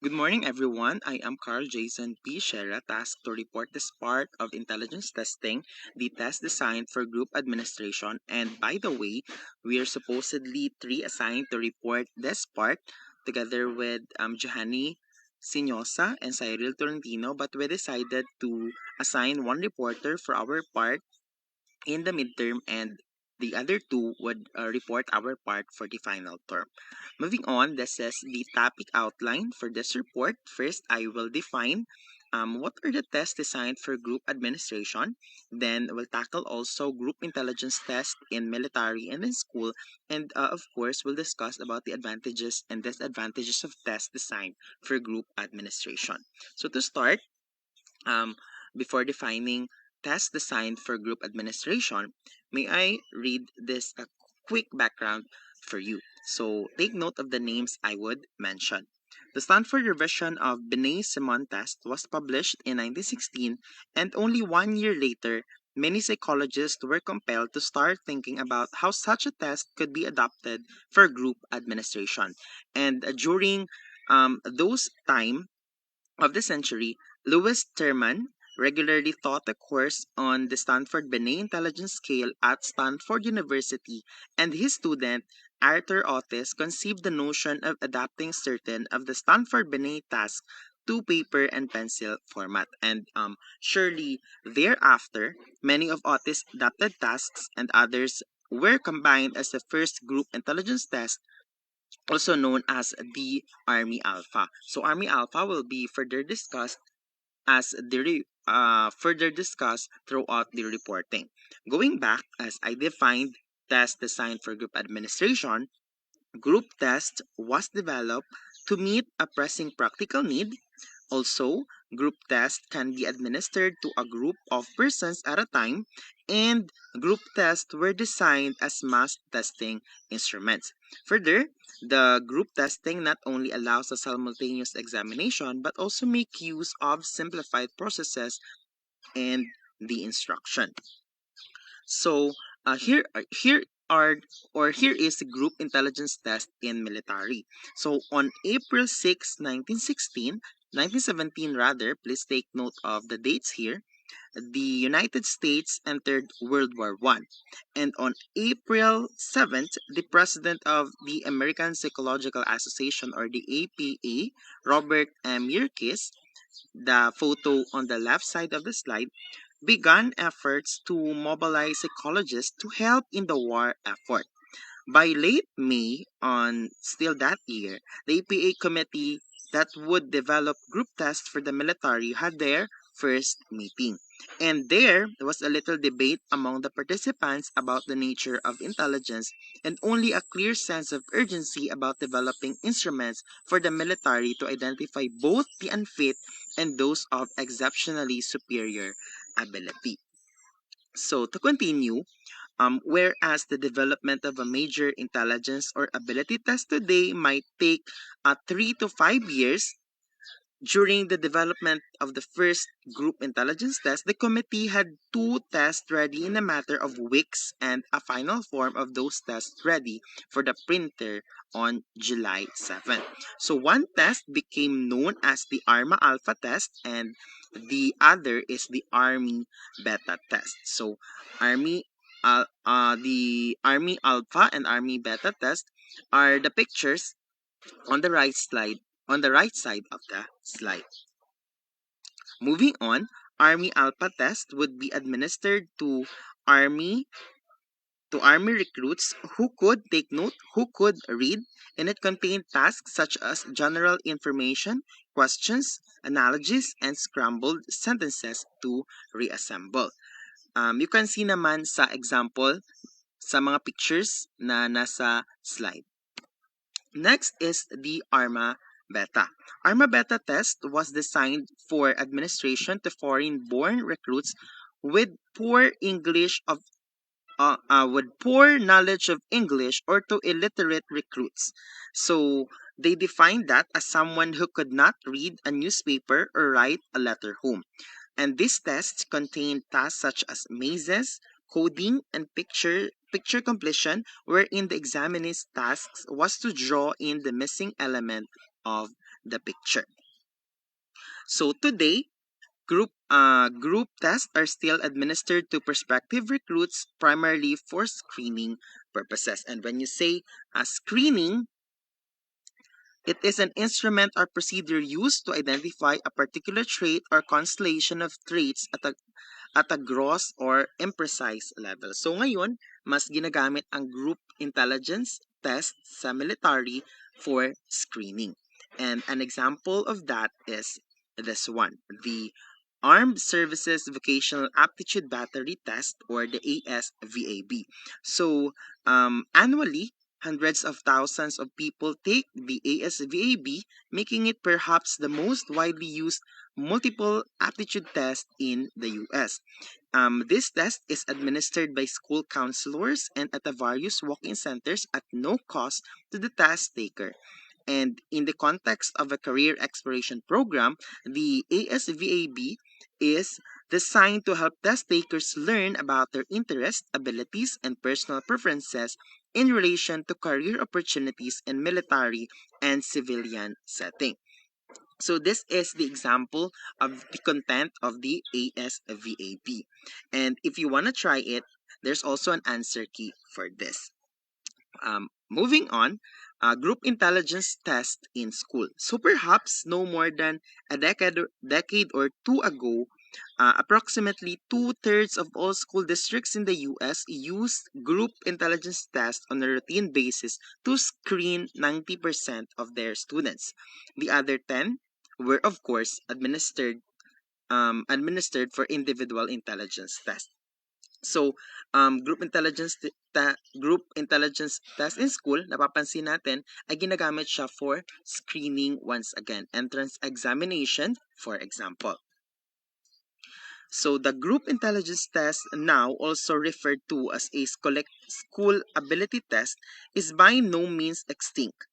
Good morning, everyone. I am Carl Jason P. Shera, tasked to report this part of intelligence testing, the test designed for group administration. And by the way, we are supposedly three assigned to report this part together with Johanny Sinosa and Cyril Tolentino, but we decided to assign one reporter for our part in the midterm, and the other two would report our part for the final term. Moving on, this is the topic outline for this report. First, I will define what are the tests designed for group administration. Then, we'll tackle also group intelligence tests in military and in school. And of course, we'll discuss about the advantages and disadvantages of tests designed for group administration. So to start, um, before defining tests designed for group administration, may I read this a quick background for you? So take note of the names I would mention. The Stanford revision of Binet-Simon test was published in 1916, and only 1 year later, many psychologists were compelled to start thinking about how such a test could be adopted for group administration. And during those time of the century, Louis Terman regularly taught a course on the Stanford Binet intelligence scale at Stanford University, and his student, Arthur Otis, conceived the notion of adapting certain of the Stanford Binet tasks to paper and pencil format. And surely thereafter, many of Otis' adapted tasks and others were combined as the first group intelligence test, also known as the Army Alpha. So Army Alpha will be further discussed further discussed throughout the reporting. Going back, as I defined test designed for group administration, group test was developed to meet a pressing practical need. Also, group tests can be administered to a group of persons at a time, and group tests were designed as mass testing instruments. Further, the group testing not only allows a simultaneous examination but also make use of simplified processes and the instruction. So here is the group intelligence test in military. So on April 6, 1917 rather, please take note of the dates here. The United States entered World War One, and on April 7th, the president of the American Psychological Association, or the APA, Robert M. Yerkes, the photo on the left side of the slide, began efforts to mobilize psychologists to help in the war effort. By late May on still that year, the APA committee that would develop group tests for the military had their first meeting. And there was a little debate among the participants about the nature of intelligence, and only a clear sense of urgency about developing instruments for the military to identify both the unfit and those of exceptionally superior ability. So to continue, whereas the development of a major intelligence or ability test today might take 3 to 5 years, during the development of the first group intelligence test, the committee had two tests ready in a matter of weeks and a final form of those tests ready for the printer on July 7th. So one test became known as the ARMA Alpha test, and the other is the Army Beta test. So the Army Alpha and Army Beta test are the pictures on the right side of the slide. Moving on, Army Alpha test would be administered Army Army recruits who could take note, who could read, and it contained tasks such as general information, questions, analogies, and scrambled sentences to reassemble. You can see naman sa example sa mga pictures na nasa slide. Next is the ARMA Beta. ARMA Beta test was designed for administration to foreign-born recruits with poor knowledge of English, or to illiterate recruits. So they defined that as someone who could not read a newspaper or write a letter home. And these tests contain tasks such as mazes, coding, and picture completion, wherein the examinee's tasks was to draw in the missing element of the picture. So today, group tests are still administered to prospective recruits primarily for screening purposes. And when you say screening, it is an instrument or procedure used to identify a particular trait or constellation of traits at a gross or imprecise level. So ngayon, mas ginagamit ang group intelligence test sa military for screening. And an example of that is this one, the Armed Services Vocational Aptitude Battery Test, or the ASVAB. So annually, hundreds of thousands of people take the ASVAB, making it perhaps the most widely used multiple aptitude test in the US. This test is administered by school counselors and at the various walk-in centers at no cost to the test taker. And in the context of a career exploration program, the ASVAB is designed to help test takers learn about their interests, abilities, and personal preferences in relation to career opportunities in military and civilian setting. So this is the example of the content of the ASVAB. And if you want to try it, there's also an answer key for this. Moving on, group intelligence test in school. So perhaps no more than a decade or two ago, approximately two-thirds of all school districts in the US used group intelligence tests on a routine basis to screen 90% of their students. The other 10 were, of course, administered for individual intelligence tests. So, group intelligence test in school, napapansin natin, ay ginagamit siya for screening once again. Entrance examination, for example. So, the group intelligence test, now also referred to as a school ability test, is by no means extinct.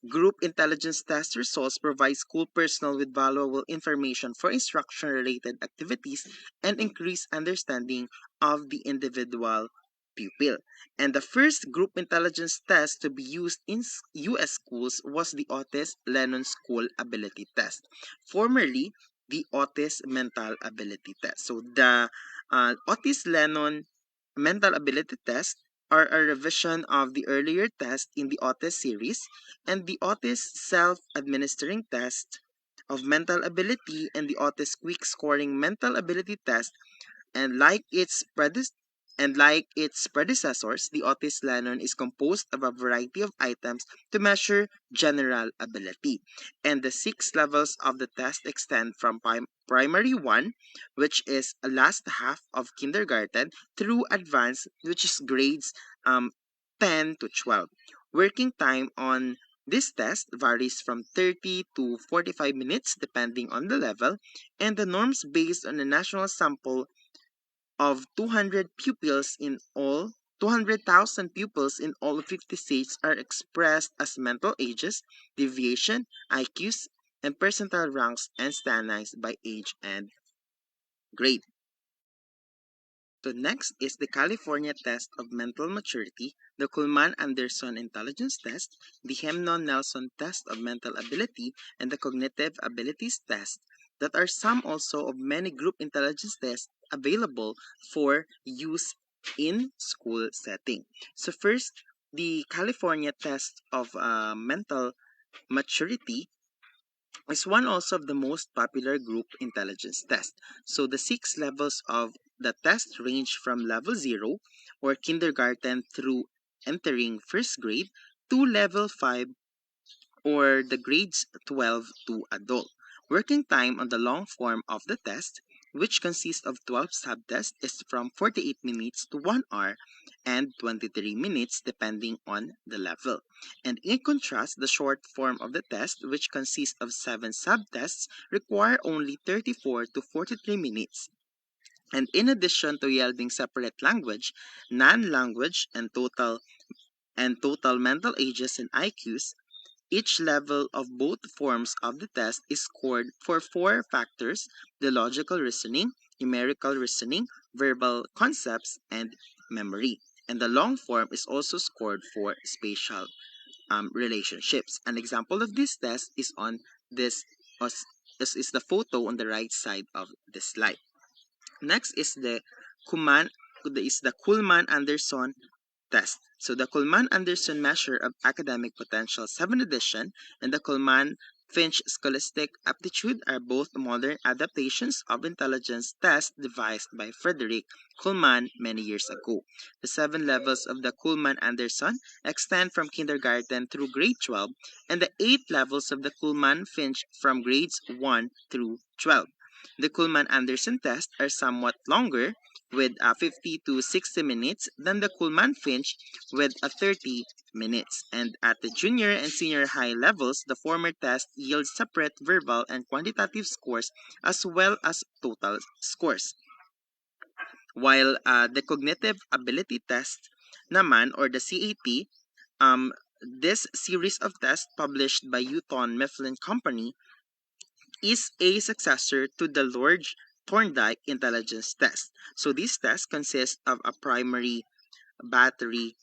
Group intelligence test results provide school personnel with valuable information for instruction-related activities and increase understanding of the individual pupil. And the first group intelligence test to be used in U.S. schools was the Otis-Lennon School Ability Test, formerly the Otis Mental Ability Test. So the Otis-Lennon Mental Ability Test are a revision of the earlier test in the Otis series, and the Otis Self-Administering Test of Mental Ability and the Otis Quick Scoring Mental Ability Test, and like its predecessors, the Otis Lennon is composed of a variety of items to measure general ability. And the 6 levels of the test extend from primary 1, which is a last half of kindergarten, through advanced, which is grades 10 to 12. Working time on this test varies from 30 to 45 minutes depending on the level, and the norms based on a national sample of 200,000 pupils in all 50 states are expressed as mental ages, deviation, IQs, and percentile ranks and standardized by age and grade. So next is the California Test of Mental Maturity, the Kuhlman-Anderson Intelligence Test, the Hemnon-Nelson Test of Mental Ability, and the Cognitive Abilities Test that are some also of many group intelligence tests available for use in school setting. So first, the California Test of Mental Maturity is one also of the most popular group intelligence tests. So the 6 levels of the test range from level 0 or kindergarten through entering first grade to level 5 or the grades 12 to adult. Working time on the long form of the test, which consists of 12 subtests, is from 48 minutes to 1 hour and 23 minutes depending on the level. And in contrast, the short form of the test, which consists of 7 subtests, require only 34 to 43 minutes. And in addition to yielding separate language, non-language, and total mental ages and IQs, each level of both forms of the test is scored for 4 factors: the logical reasoning, numerical reasoning, verbal concepts, and memory. And the long form is also scored for spatial relationships. An example of this test is on this is the photo on the right side of the slide. Next is the Kuhlman Kuhlman-Anderson test. So the Kuhlman-Anderson measure of academic potential 7th edition and the Kuhlman-Finch scholastic aptitude are both modern adaptations of intelligence tests devised by Frederick Kuhlman many years ago. The 7 levels of the Kuhlman-Anderson extend from kindergarten through grade 12 and the 8 levels of the Kuhlman-Finch from grades 1 through 12. The Kuhlman-Anderson tests are somewhat longer with 50 to 60 minutes than the Kuhlman-Finch with 30 minutes. And at the junior and senior high levels, the former test yields separate verbal and quantitative scores as well as total scores. While the cognitive ability test naman or the CAT, this series of tests published by Houghton Mifflin Company is a successor to the Lord Thorndike Intelligence Test. So this test consists of a battery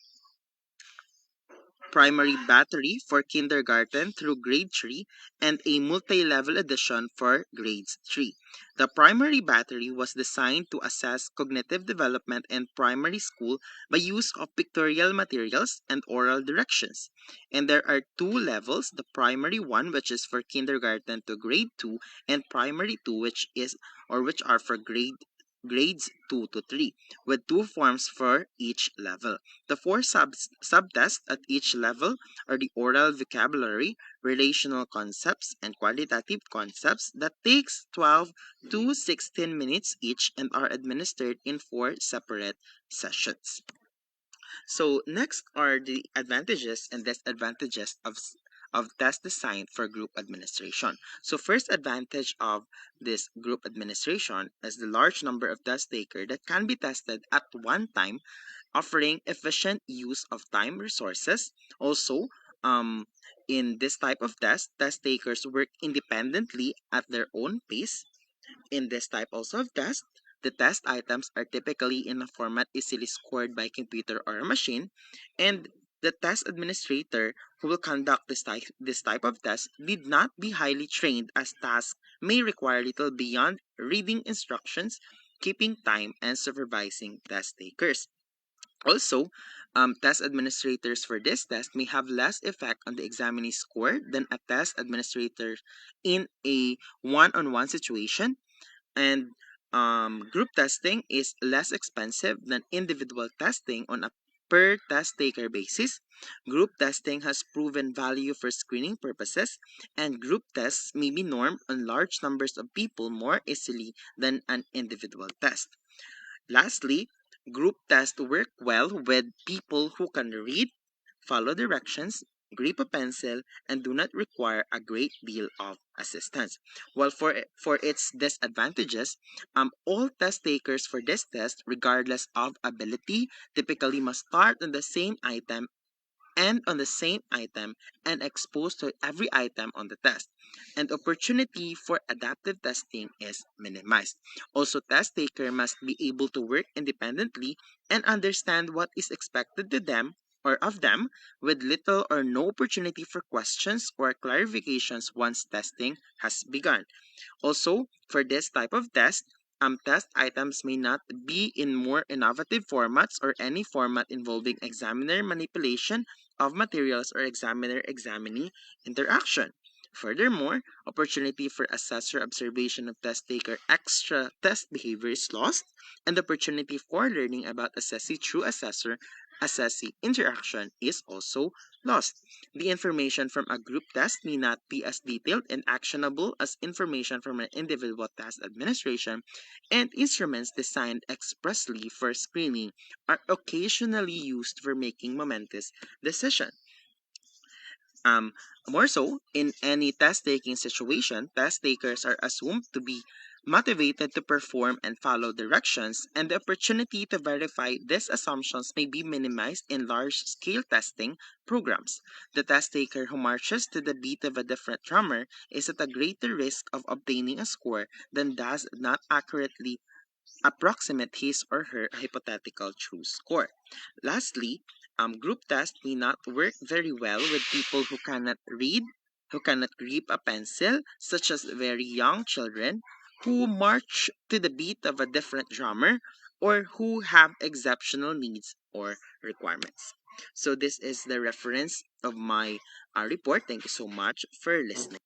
primary battery for kindergarten through grade 3 and a multi-level edition for grades 3. The primary battery was designed to assess cognitive development in primary school by use of pictorial materials and oral directions. And there are 2 levels, the primary one which is for kindergarten to grade 2 and primary 2 which are for grades 2 to 3 with 2 forms for each level. The 4 subtests at each level are the oral vocabulary, relational concepts, and qualitative concepts that takes 12 to 16 minutes each and are administered in 4 separate sessions. So next are the advantages and disadvantages of test design for group administration. So first advantage of this group administration is the large number of test takers that can be tested at one time, offering efficient use of time resources. Also, in this type of test takers work independently at their own pace. In this type also of test, the test items are typically in a format easily scored by computer or a machine, and the test administrator who will conduct this type of test need not be highly trained as tasks may require little beyond reading instructions, keeping time, and supervising test takers. Also, test administrators for this test may have less effect on the examinee score than a test administrator in a one-on-one situation, and group testing is less expensive than individual testing on a per test taker basis. Group testing has proven value for screening purposes, and group tests may be normed on large numbers of people more easily than an individual test. Lastly, group tests work well with people who can read, follow directions, grip a pencil, and do not require a great deal of assistance. While for its disadvantages, all test takers for this test, regardless of ability, typically must start on the same item and on the same item and exposed to every item on the test. And opportunity for adaptive testing is minimized. Also, test taker must be able to work independently and understand what is expected to them or of them with little or no opportunity for questions or clarifications once testing has begun. Also, for this type of test items may not be in more innovative formats or any format involving examiner manipulation of materials or examiner-examinee interaction. Furthermore, opportunity for assessor observation of test taker extra test behavior is lost, and opportunity for learning about assessee through assessee interaction is also lost. The information from a group test may not be as detailed and actionable as information from an individual test administration, and instruments designed expressly for screening are occasionally used for making momentous decisions. Um, More so, in any test-taking situation, test takers are assumed to be motivated to perform and follow directions, and the opportunity to verify these assumptions may be minimized in large-scale testing programs. The test taker who marches to the beat of a different drummer is at a greater risk of obtaining a score than does not accurately approximate his or her hypothetical true score. Lastly, Group tests may not work very well with people who cannot read, who cannot grip a pencil, such as very young children who march to the beat of a different drummer, or who have exceptional needs or requirements. So, this is the reference of my report. Thank you so much for listening.